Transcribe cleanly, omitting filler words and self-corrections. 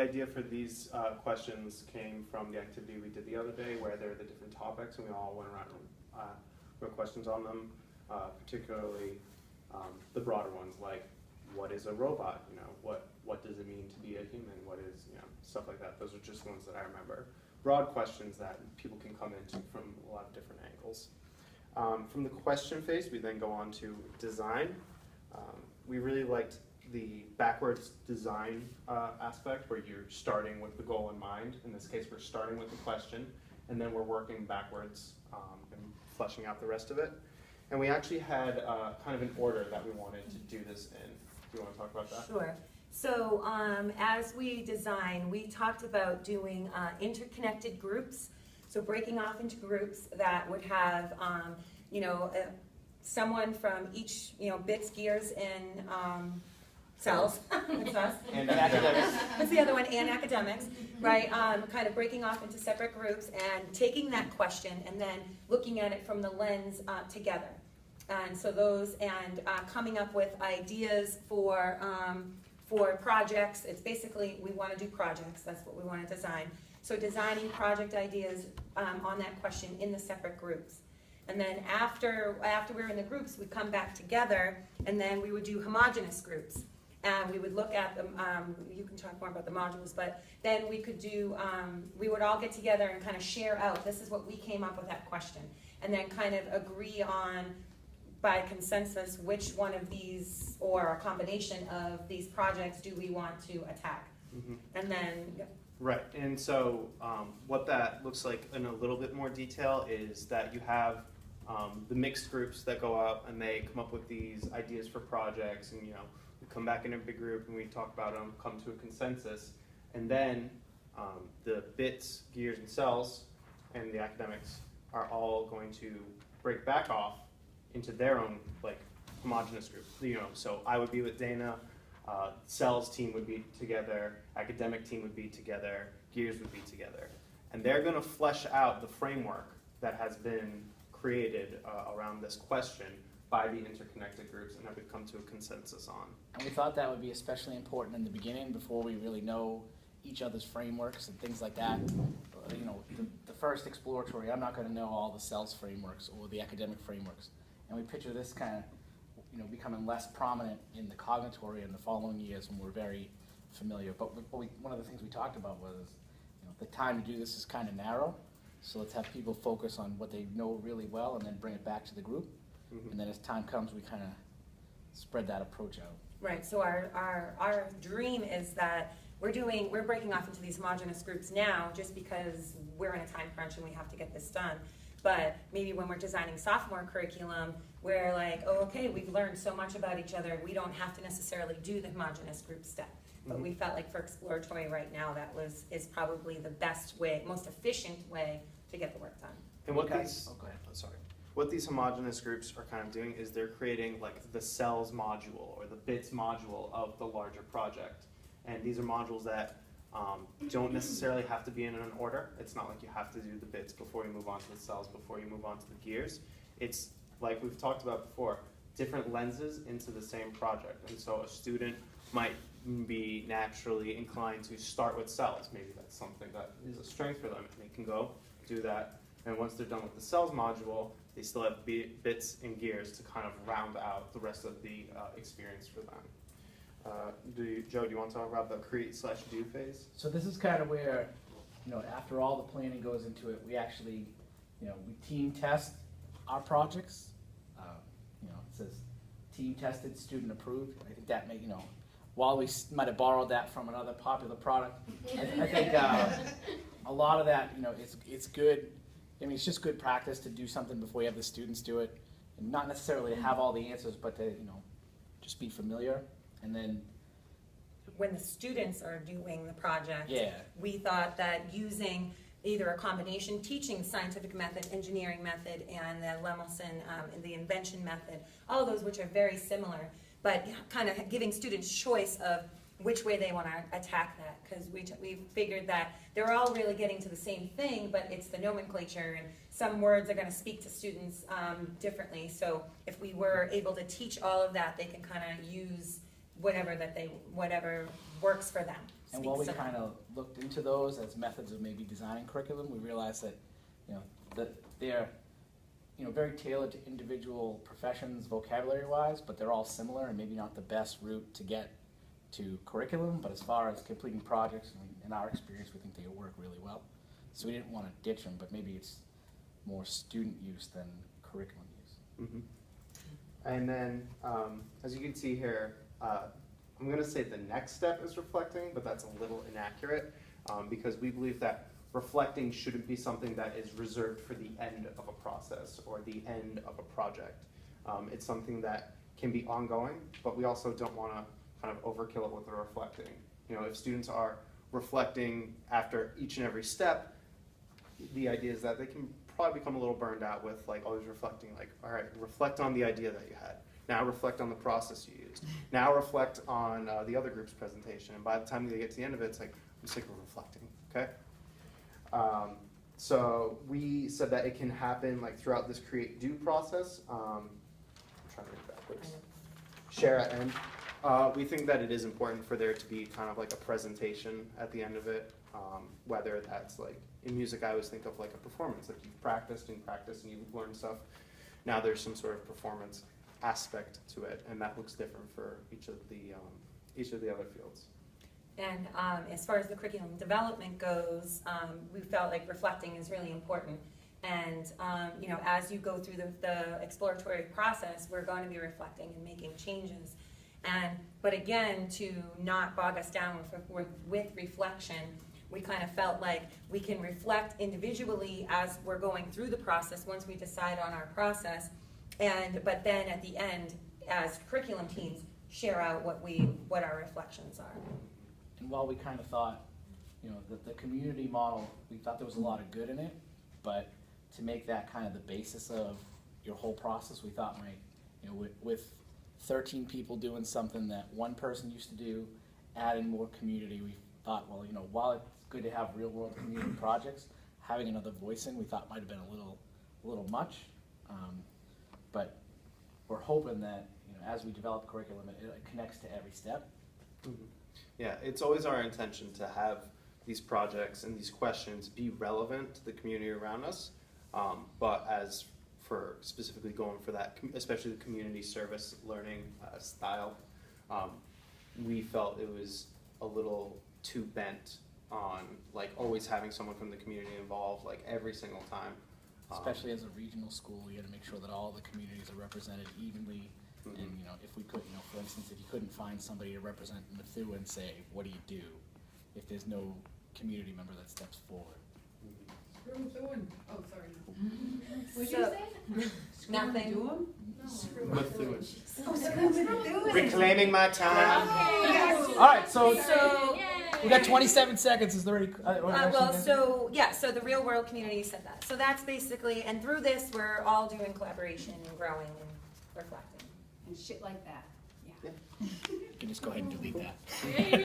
idea for these questions came from the activity we did the other day, where there are the different topics, and we all went around and wrote questions on them, particularly the broader ones, like what is a robot? You know, what does it mean to be a human? What is, you know, stuff like that. Those are just ones that I remember. Broad questions that people can come into from a lot of different angles. From the question phase, we then go on to design. We really liked the backwards design aspect, where you're starting with the goal in mind. In this case, we're starting with the question, and then we're working backwards and fleshing out the rest of it. And we actually had kind of an order that we wanted to do this in. Do you want to talk about that? Sure. So as we design, we talked about doing interconnected groups. So breaking off into groups that would have, you know, someone from each, you know, bits, gears, and cells. That's us. And academics. That's the other one, and academics, right? Kind of breaking off into separate groups and taking that question and then looking at it from the lens together. And so those, and coming up with ideas for projects. It's basically, we want to do projects. That's what we want to design. So designing project ideas on that question in the separate groups. And then after we're in the groups, we come back together, and then we would do homogeneous groups. And we would look at them, you can talk more about the modules, but then we could do, we would all get together and kind of share out, this is what we came up with that question. And then kind of agree on, by consensus, which one of these, or a combination of these projects do we want to attack. Mm-hmm. And then, right, and so what that looks like in a little bit more detail is that you have the mixed groups that go out and they come up with these ideas for projects, and you know, we come back in a big group and we talk about them, come to a consensus, and then the bits, gears, and cells and the academics are all going to break back off into their own like homogenous group. You know, so I would be with Dana, cells team would be together, academic team would be together, gears would be together, and they're going to flesh out the framework that has been created around this question by the interconnected groups, and that we've come to a consensus on. And we thought that would be especially important in the beginning, before we really know each other's frameworks and things like that. You know, the first exploratory, I'm not going to know all the cells frameworks or the academic frameworks. And we picture this kind of, you know, becoming less prominent in the cognitory in the following years when we're very familiar. But one of the things we talked about was, you know, the time to do this is kind of narrow. So let's have people focus on what they know really well and then bring it back to the group. Mm-hmm. And then as time comes, we kind of spread that approach out. right, so our dream is that we're breaking off into these homogeneous groups now just because we're in a time crunch and we have to get this done. But maybe when we're designing sophomore curriculum, we're like, oh, okay, we've learned so much about each other, we don't have to necessarily do the homogeneous group step. But we felt like for exploratory right now, that is probably the best way, most efficient way to get the work done. And what these, what these homogeneous groups are kind of doing is they're creating like the cells module or the bits module of the larger project. And these are modules that don't necessarily have to be in an order. It's not like you have to do the bits before you move on to the cells, before you move on to the gears. It's like we've talked about before, different lenses into the same project. And so a student might be naturally inclined to start with cells. Maybe that's something that is a strength for them. And they can go do that. And once they're done with the cells module, they still have bits and gears to kind of round out the rest of the experience for them. Joe, do you want to talk about the create/do phase? So this is kind of where, you know, after all the planning goes into it, we actually, you know, we team test our projects. You know, it says team tested, student approved. I think that you know, while we might have borrowed that from another popular product, I think a lot of that, you know, it's good. I mean, it's just good practice to do something before you have the students do it, and not necessarily to have all the answers, but to, you know, just be familiar. And then when the students are doing the project, yeah, we thought that using either a combination, teaching scientific method, engineering method, and the Lemelson, the invention method, all of those which are very similar, but kind of giving students choice of which way they want to attack that, because we figured that they're all really getting to the same thing, but it's the nomenclature, and some words are going to speak to students differently. So if we were able to teach all of that, they can kind of use whatever works for them. And while we Speaks kind of looked into those as methods of maybe designing curriculum, we realized that, that they're, very tailored to individual professions vocabulary-wise, but they're all similar and maybe not the best route to get to curriculum. But as far as completing projects, in our experience, we think they work really well. So we didn't want to ditch them, but maybe it's more student use than curriculum use. Mm-hmm. And then, as you can see here, I'm going to say the next step is reflecting, but that's a little inaccurate because we believe that reflecting shouldn't be something that is reserved for the end of a process or the end of a project. It's something that can be ongoing, but we also don't want to kind of overkill it with the reflecting. If students are reflecting after each and every step, the idea is that they can probably become a little burned out with like always reflecting, like, all right, reflect on the idea that you had. Now reflect on the process you used. Now reflect on the other group's presentation. And by the time they get to the end of it, it's like, I'm sick of reflecting, okay? So we said that it can happen like throughout this create-do process. I'm trying to read backwards. Share at end. We think that it is important for there to be kind of like a presentation at the end of it, whether that's like, in music I always think of like a performance, like you've practiced and you've learned stuff. Now there's some sort of performance aspect to it, and that looks different for each of the other fields. And as far as the curriculum development goes, we felt like reflecting is really important. And as you go through the exploratory process, we're going to be reflecting and making changes. But again, to not bog us down with reflection, we kind of felt like we can reflect individually as we're going through the process once we decide on our process, but then at the end, as curriculum teams, share out what our reflections are. And while we kind of thought, that the community model, we thought there was a lot of good in it, but to make that kind of the basis of your whole process, we thought with 13 people doing something that one person used to do, adding more community, we thought, well, while it's good to have real-world community projects, having another voice in, we thought might have been a little much. But we're hoping that as we develop curriculum, it connects to every step. Mm-hmm. Yeah, it's always our intention to have these projects and these questions be relevant to the community around us, but as for specifically going for that, especially the community service learning style, we felt it was a little too bent on like always having someone from the community involved like every single time. Especially as a regional school, you got to make sure that all the communities are represented evenly. Mm-hmm. And if we could, for instance, if you couldn't find somebody to represent Methuen, say, what do you do if there's no community member that steps forward? Screw Methuen. Oh, sorry. What'd you say? Nothing. No. Methuen. Oh, screw Methuen. Reclaiming my time. Yes. All right, so we got Yay. 27 seconds. Is there any? So the real world community said that. So that's basically, and through this, we're all doing collaboration and growing and reflecting. And shit like that. Yeah. You can just go ahead and delete that.